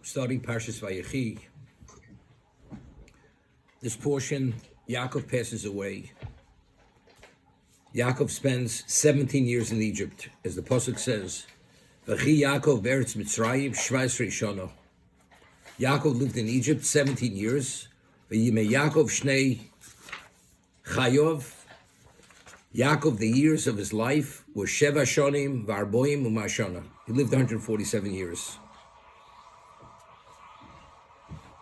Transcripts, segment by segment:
starting Parshas Vayechi. This portion, Yaakov passes away. Yaakov spends 17 years in Egypt, as the pasuk says, V'chi Yaakov be'eretz Mitzrayim shvaisrei shana. Yaakov lived in Egypt 17 years. V'yimei Yaakov shnei chayov. Yaakov, the years of his life were sheva shonim v'arboim u'mashana. He lived 147 years.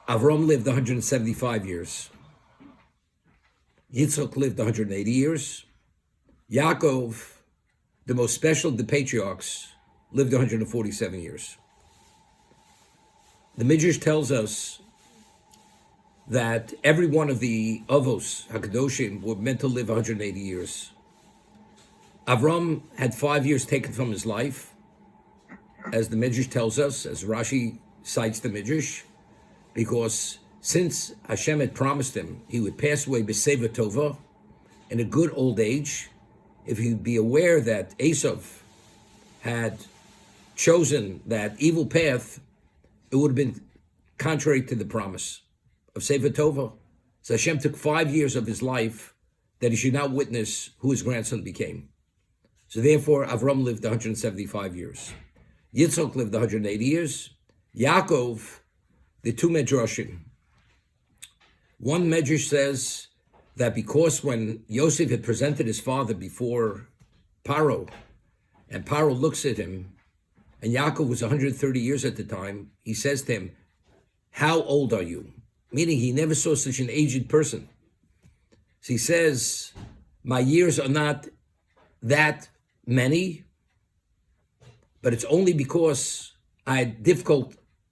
Avram lived 175 years. Yitzchak lived 180 years. Yaakov, the most special of the patriarchs, lived 147 years. The Midrash tells us that every one of the Avos, HaKadoshim, were meant to live 180 years. Avram had 5 years taken from his life, as the Midrash tells us, as Rashi cites the Midrash, because since Hashem had promised him he would pass away b'seva tova, in a good old age, if he'd be aware that Esav had chosen that evil path, it would have been contrary to the promise of seva tova. So Hashem took 5 years of his life that he should not witness who his grandson became. So therefore, Avram lived 175 years. Yitzchak lived 180 years. Yaakov, the two Medrashim. One Medrash says that because when Yosef had presented his father before Paro, and Paro looks at him, and Yaakov was 130 years at the time, he says to him, "How old are you?" Meaning he never saw such an aged person. So he says, "My years are not that many, but it's only because I had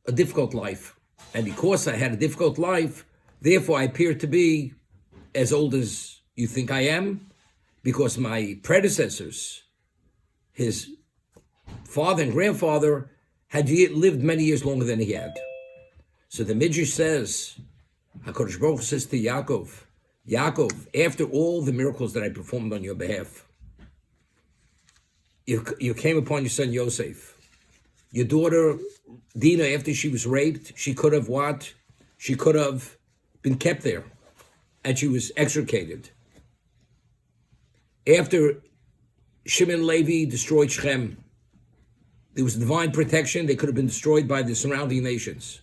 a difficult life. And because I had a difficult life, therefore I appear to be as old as you think I am, because my predecessors, his father and grandfather, had lived many years longer than he had." So the Midrash says, HaKadosh Baruch Hu says to Yaakov, "Yaakov, after all the miracles that I performed on your behalf, you came upon your son Yosef. Your daughter Dina, after she was raped, she could have what? She could have been kept there, and she was extricated. After Shimon Levi destroyed Shechem, there was divine protection. They could have been destroyed by the surrounding nations.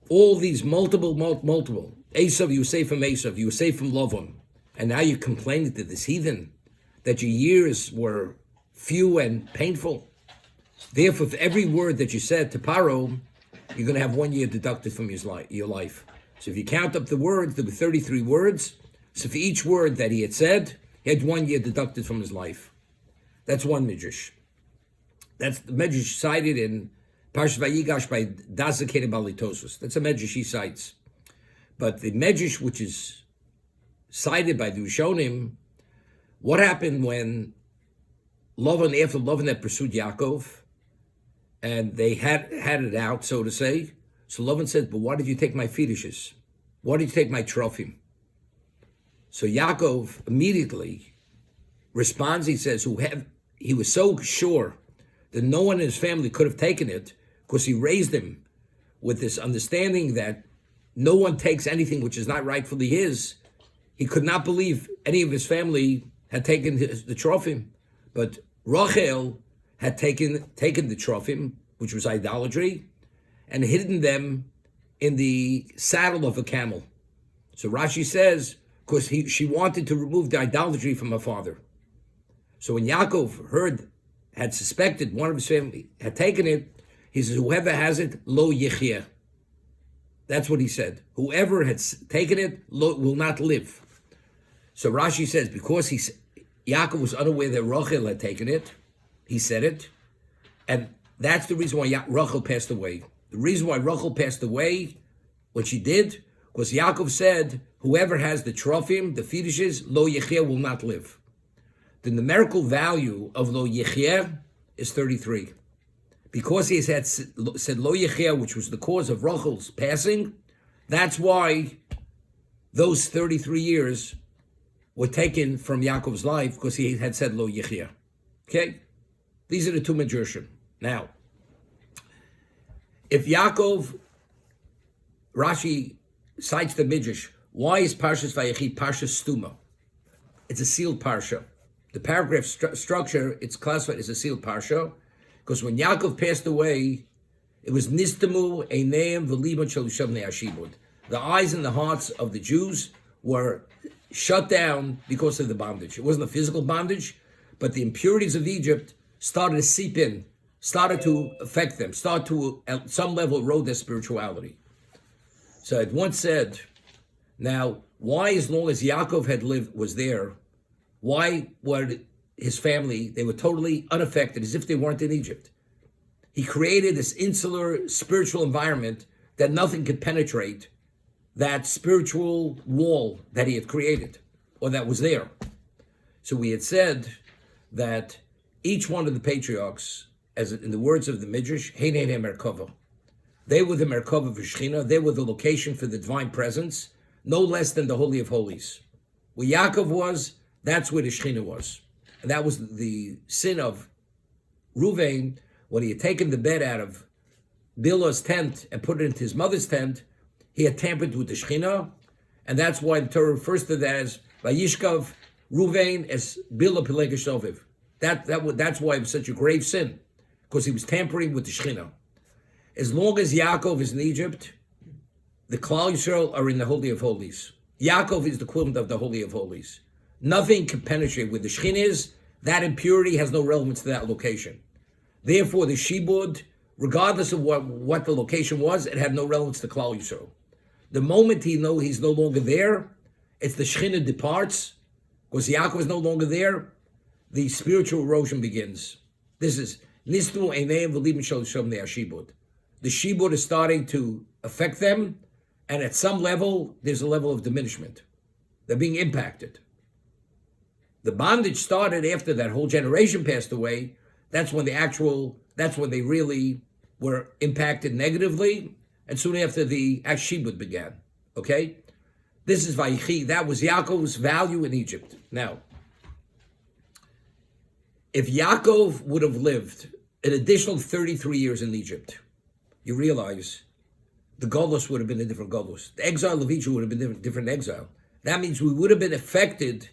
All these multiple. Esav, you were safe from Esav, you were safe from Lavan, and now you're complaining to this heathen that your years were few and painful. Therefore, for every word that you said to Paro, you're going to have 1 year deducted from your life. So if you count up the words, there were 33 words. So for each word that he had said, he had 1 year deducted from his life. That's one Midrash. That's the Midrash cited in Parshas Vayigash by Dazakeh Balitosus. That's a Midrash he cites. But the Midrash which is cited by the Rishonim, what happened when after Lavan had pursued Yaakov, and they had it out, so to say. So Lavan said, "But why did you take my fetishes? Why did you take my trophy?" So Yaakov immediately responds. He says, he was so sure that no one in his family could have taken it, because he raised him with this understanding that no one takes anything which is not rightfully his. He could not believe any of his family had taken the trophy. But Rachel had taken the trophy, which was idolatry, and hidden them in the saddle of a camel. So Rashi says, because she wanted to remove the idolatry from her father. So when Yaakov had suspected one of his family had taken it, he says, "Whoever has it, lo yichyeh." That's what he said. Whoever had taken it will not live. So Rashi says, because Yaakov was unaware that Rachel had taken it, he said it, and that's the reason why Rachel passed away. The reason why Rachel passed away, what she did, was Yaakov said, "Whoever has the trophy, the fetishes, lo yichyeh, will not live." The numerical value of lo yichyeh is 33. Because he had said lo yichyeh, which was the cause of Rachel's passing, that's why those 33 years were taken from Yaakov's life, because he had said lo yichyeh. Okay? These are the two Medrashim. Now, If Yaakov, Rashi cites the Midrash, why is Parshas Vayechi Parshas Stuma? It's a sealed parsha. The paragraph structure, it's classified as a sealed parsha, because when Yaakov passed away, it was Nistamu Eineim V'Liban Shel Shavnei Ashibud. The eyes and the hearts of the Jews were shut down because of the bondage. It wasn't a physical bondage, but the impurities of Egypt started to seep in, started to affect them, started to, at some level, erode their spirituality. So it once said, now, why, as long as Yaakov had lived, was there, why were his family, they were totally unaffected, as if they weren't in Egypt? He created this insular spiritual environment that nothing could penetrate, that spiritual wall that he had created, or that was there. So we had said that each one of the patriarchs, as in the words of the Midrash, Hein Hein Merkava, they were the Merkava of Shechina, they were the location for the divine presence, no less than the Holy of Holies. Where Yaakov was, that's where the Shechina was. And that was the sin of Ruvain, when he had taken the bed out of Bilhah's tent and put it into his mother's tent. He had tampered with the Shechina, and that's why the Torah refers to that as Vayishkav Ruvain as Bilhah Peleg Shoviv. That's why it was such a grave sin, because he was tampering with the Shechina. As long as Yaakov is in Egypt, the Klal Yisrael are in the Holy of Holies. Yaakov is the equivalent of the Holy of Holies. Nothing can penetrate where the Shechina is. That impurity has no relevance to that location. Therefore, the Shibud, regardless of what the location was, it had no relevance to Klal Yisrael. The moment he's no longer there, it's the Shechina departs, because Yaakov is no longer there, the spiritual erosion begins. This is Nisnu Eineim V'Liban Shel Shavnei Ashibud. The Shibud is starting to affect them, and at some level, there's a level of diminishment. They're being impacted. The bondage started after that whole generation passed away. That's when they really were impacted negatively, and soon after the Shibud began. Okay? This is Vayichi. That was Yaakov's value in Egypt. Now, if Yaakov would have lived an additional 33 years in Egypt, you realize the Golus would have been a different Golus. The exile of Egypt would have been a different exile. That means we would have been affected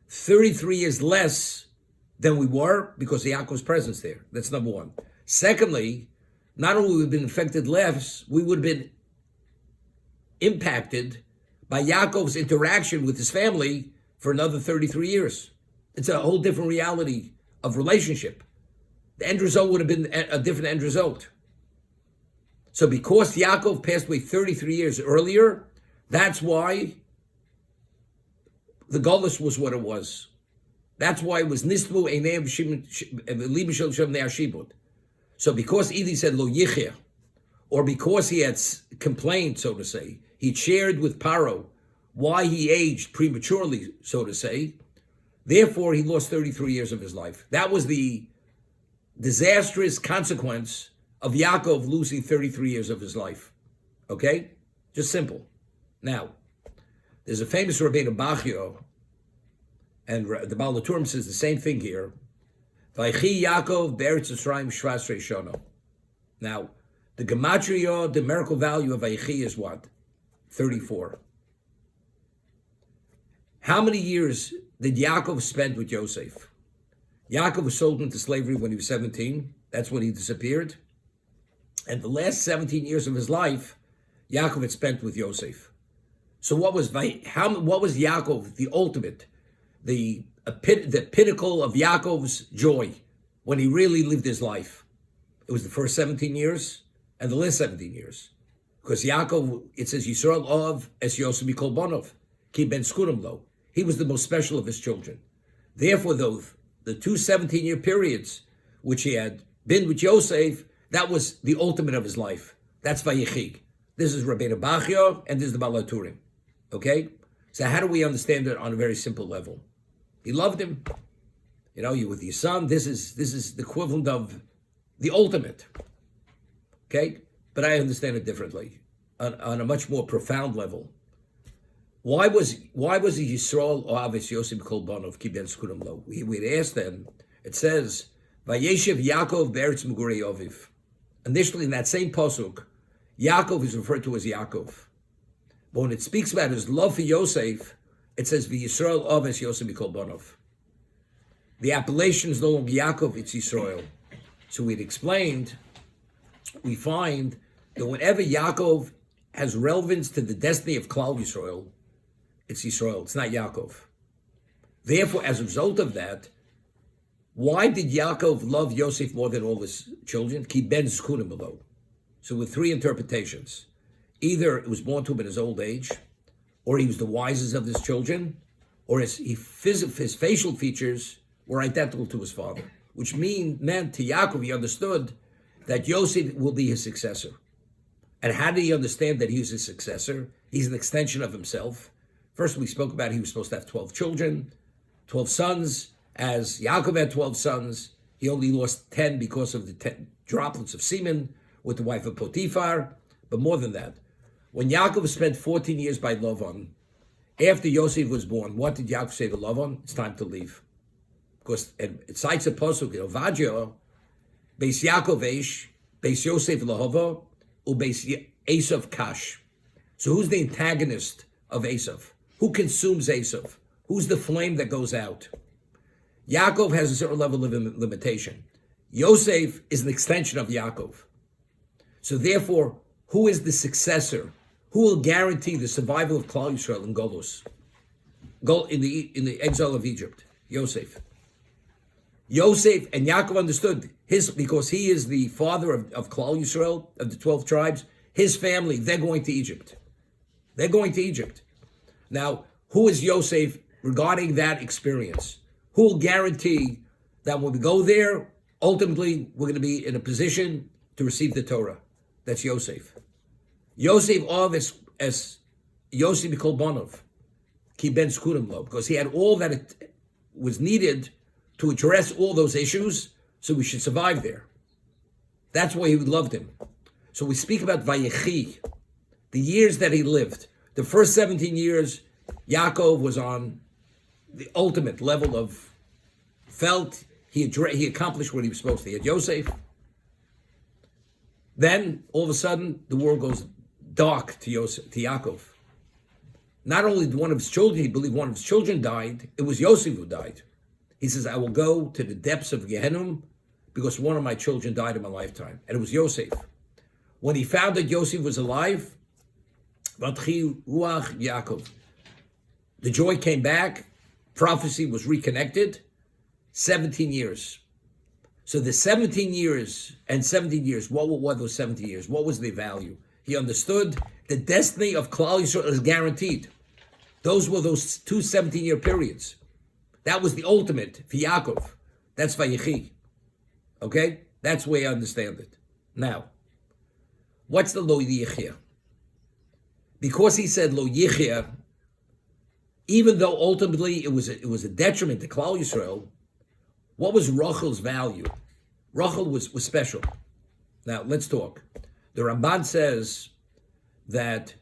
33 years less than we were because of Yaakov's presence there. That's number one. Secondly, not only would we have been affected less, we would have been impacted by Yaakov's interaction with his family for another 33 years. It's a whole different reality of relationship. The end result would have been a different end result. So because Yaakov passed away 33 years earlier, that's why the Golus was what it was. That's why it was Nismu Eineim V'Liban Shel Shavnei Ashibud. So because Eli said Lo Yichya, or because he had complained, so to say, he shared with Paro why he aged prematurely, so to say, therefore he lost 33 years of his life. That was the disastrous consequence of Yaakov losing 33 years of his life. Okay? Just simple. Now, there's a famous Rabbeinu Bachya, and the Baal HaTurim says the same thing here. Vaychi Yaakov be'eretz Yisrael shvasrei shana. Now, the gematria, the numerical value of Vaychi is what? 34. How many years did Yaakov spend with Yosef? Yaakov was sold into slavery when he was 17. That's when he disappeared. And the last 17 years of his life, Yaakov had spent with Yosef. So what was Yaakov, the ultimate, the pinnacle of Yaakov's joy when he really lived his life? It was the first 17 years and the last 17 years. Because Yaakov, it says, Yisrael of es Yosef mikol bonov, ki ben skurim lo. He was the most special of his children. Therefore, though, the two 17-year periods which he had been with Yosef, that was the ultimate of his life. That's Vayichi. This is Rabbeinu Bachya, and this is the Baal HaTurim. Okay? So how do we understand it on a very simple level? He loved him. You know, you with your son, this is the equivalent of the ultimate. Okay? But I understand it differently, on a much more profound level. Why was he Yisrael Oavis Yosef Kol Banov Ki Ben Skurim Lo? We'd ask them. It says, Vayeshev Yaakov Be'eretz Mugurei Oviv. Initially, in that same pasuk, Yaakov is referred to as Yaakov. But when it speaks about his love for Yosef, it says, V'Yisrael Oves Yosef Mikol Bonov. The appellation is no longer Yaakov, it's Yisrael. So we'd explained, we find that whenever Yaakov has relevance to the destiny of Klal Yisrael, it's Yisrael, it's not Yaakov. Therefore, as a result of that, why did Yaakov love Yosef more than all his children? Ki ben zkunim below. So with three interpretations. Either it was born to him in his old age, or he was the wisest of his children, or his facial features were identical to his father, which meant to Yaakov, he understood that Yosef will be his successor. And how did he understand that he was his successor? He's an extension of himself. First, we spoke about he was supposed to have 12 children, 12 sons. As Yaakov had 12 sons, he only lost 10 because of the 10 droplets of semen with the wife of Potiphar. But more than that, when Yaakov spent 14 years by Lavan, after Yosef was born, what did Yaakov say to Lavan? It's time to leave. Because it cites a pasuk in Ovadia, Beis Yaakov Eish, Beis Yosef Lahava, Ubeis Esav Kash. So who's the antagonist of Esav? Who consumes Esav? Who's the flame that goes out? Yaakov has a certain level of limitation. Yosef is an extension of Yaakov. So therefore, who is the successor? Who will guarantee the survival of Klal Yisrael in Golus? In the exile of Egypt? Yosef. Yosef and Yaakov understood because he is the father of Klal Yisrael, of the 12 tribes, his family, they're going to Egypt. They're going to Egypt. Now, who is Yosef regarding that experience? Who will guarantee that when we go there, ultimately we're going to be in a position to receive the Torah? That's Yosef. Yosef of as Yosef Mikol Bonov, Ki ben Skurim Lo, because he had all that it was needed to address all those issues, so we should survive there. That's why he loved him. So we speak about Vayechi, the years that he lived. The first 17 years, Yaakov was on the ultimate level of felt he accomplished what he was supposed to. He had Yosef. Then all of a sudden the world goes dark to Yaakov. Not only did one of his children, he believed one of his children died, it was Yosef who died. He says, I will go to the depths of Gehenna because one of my children died in my lifetime. And it was Yosef. When he found that Yosef was alive, Vatchi Ruach Yaakov, the joy came back, prophecy was reconnected, 17 years. So the 17 years and 17 years, what were those 17 years? What was the value? He understood the destiny of Klal Yisrael is guaranteed. Those were those two 17-year periods. That was the ultimate for Yaakov. That's Vayechi. Okay? That's the way I understand it. Now, what's the Lo Yichya? Because he said Lo Yichya, even though ultimately it was a detriment to Klal Yisrael, what was Rachel's value? Rachel was special. Now, let's talk. The Ramban says that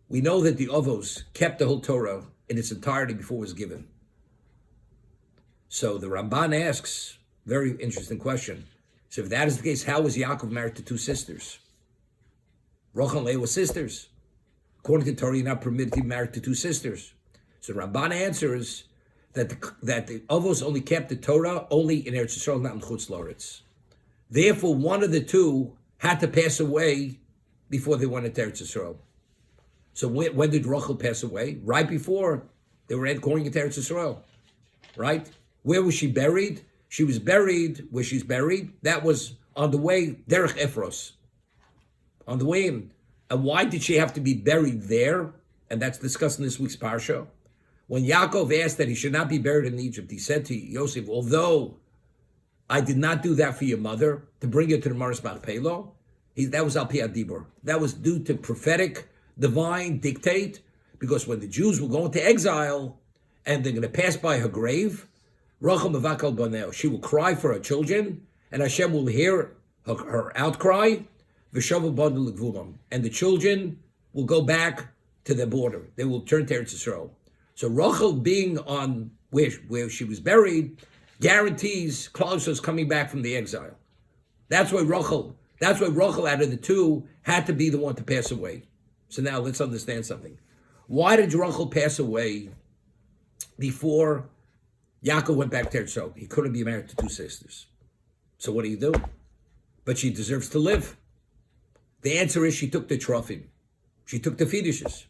we know that the Avos kept the whole Torah in its entirety before it was given. So the Ramban asks, very interesting question. So if that is the case, how was Yaakov married to two sisters? Rachel and Leah were sisters. According to Torah, you're not permitted to be married to two sisters. So the Ramban answers that the Avos only kept the Torah only in Eretz Yisrael, not in Chutz La'aretz. Therefore, one of the two had to pass away before they went into Eretz Yisrael. So when did Rachel pass away? Right before they were going into Eretz Yisrael, right? Where was she buried? She was buried where she's buried. That was on the way, Derech Ephros. On the way in. And why did she have to be buried there? And that's discussed in this week's Parsha. When Yaakov asked that he should not be buried in Egypt, he said to Yosef, although I did not do that for your mother, to bring you to the Maris Machpelah, that was Al Pi Adibur. That was due to prophetic, divine dictate, because when the Jews were going to exile, and they're going to pass by her grave, Rachel Mevakal Banel, she will cry for her children, and Hashem will hear her outcry, V'shavu Banu L'Gvulam, and the children will go back to their border. They will turn to Eretz Yisrael. So Rachel being on where she was buried guarantees Klal Yisrael is coming back from the exile. That's why Rachel That's why Rachel, out of the two, had to be the one to pass away. So now let's understand something. Why did Rachel pass away before Yaakov went back to Eretz? He couldn't be married to two sisters. So what do you do? But she deserves to live. The answer is she took the trophim. She took the fetishes.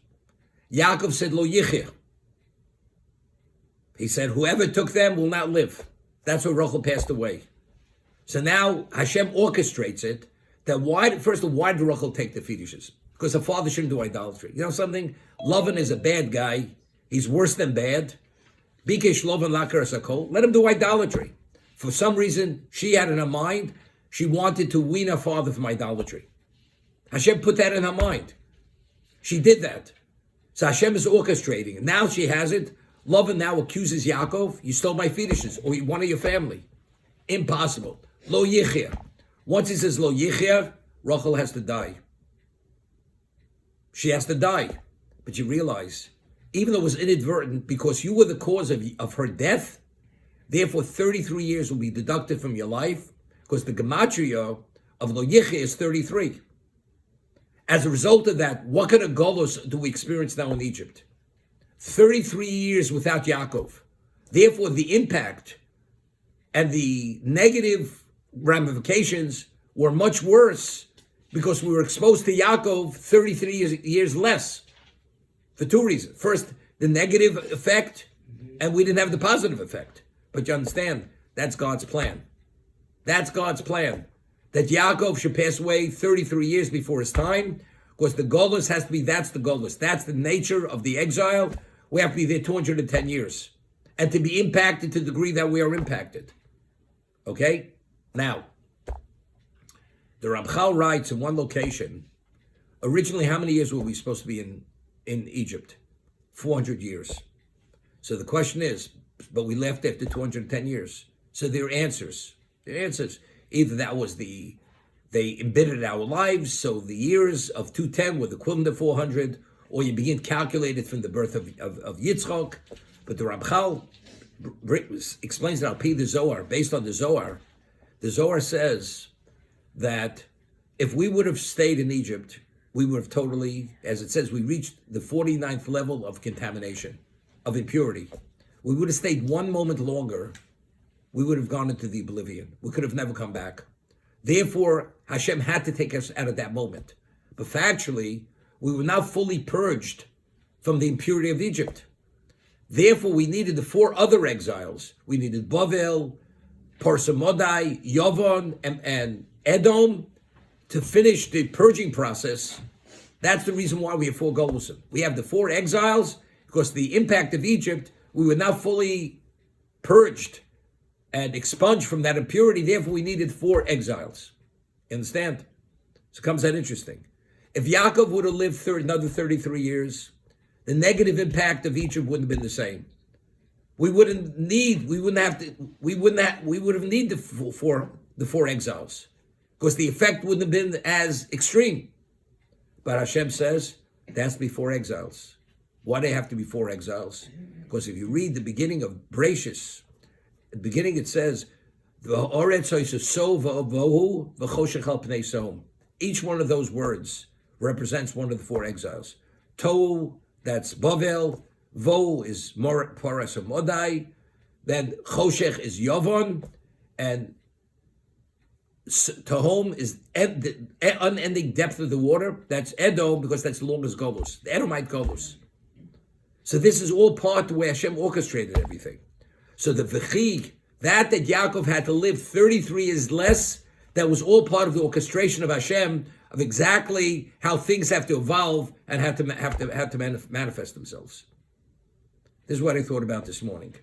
Yaakov said, Lo yichir. He said, whoever took them will not live. That's why Rachel passed away. So now Hashem orchestrates it. That first of all, why did Rachel take the fetishes? Because her father shouldn't do idolatry. You know something? Lavan is a bad guy. He's worse than bad. Bikesh Lavan lakar sakol. Let him do idolatry. For some reason, she had in her mind, she wanted to wean her father from idolatry. Hashem put that in her mind. She did that. So Hashem is orchestrating. Now she has it. Lavan now accuses Yaakov, you stole my fetishes, or one of your family. Impossible. Lo yichir. Once he says lo yichir, Rachel has to die. She has to die. But you realize, even though it was inadvertent, because you were the cause of her death, therefore 33 years will be deducted from your life, because the gematria of lo yichir is 33. As a result of that, what kind of golos do we experience now in Egypt? 33 years without Yaakov. Therefore, the impact and the negative ramifications were much worse because we were exposed to Yaakov 33 years less for two reasons. First, the negative effect, and we didn't have the positive effect. But you understand, that's God's plan. That's God's plan. That Yaakov should pass away 33 years before his time, because the golus has to be, that's the golus. That's the nature of the exile. We have to be there 210 years. And to be impacted to the degree that we are impacted. Okay? Now, the Ramchal writes in one location, originally how many years were we supposed to be in Egypt? 400 years. So the question is, but we left after 210 years. So there are answers. There are answers. Either that was they embittered our lives, so the years of 210 were the equivalent of 400, or you begin calculated from the birth of Yitzchak. But the Ramchal explains that Al Pi the Zohar, based on the Zohar says that if we would have stayed in Egypt, we would have totally, as it says, we reached the 49th level of contamination, of impurity. We would have stayed one moment longer, we would have gone into the oblivion. We could have never come back. Therefore, Hashem had to take us out of that moment. But factually, we were now fully purged from the impurity of Egypt. Therefore, we needed the four other exiles. We needed Bavel, Parsamodai, Yavon, and Edom to finish the purging process. That's the reason why we have four Golusim. We have the four exiles, because the impact of Egypt, we were now fully purged and expunged from that impurity. Therefore, we needed four exiles. You understand? So it comes out interesting. If Yaakov would have lived another 33 years, the negative impact of Egypt wouldn't have been the same. We would have need the four exiles, because the effect wouldn't have been as extreme. But Hashem says there has to be four exiles. Why do they have to be four exiles? Because if you read the beginning of Bereshis, at the beginning it says, each one of those words represents one of the four exiles. Tohu, that's Bavel. Vo is Paras Modai. Then Choshech is Yavon. And Tahom is the unending depth of the water. That's Edom, because that's the longest Golus, the Edomite Golus. So this is all part of the way Hashem orchestrated everything. So the Vechig, that Yaakov had to live 33 years less, that was all part of the orchestration of Hashem, of exactly how things have to evolve and have to manifest themselves. This is what I thought about this morning.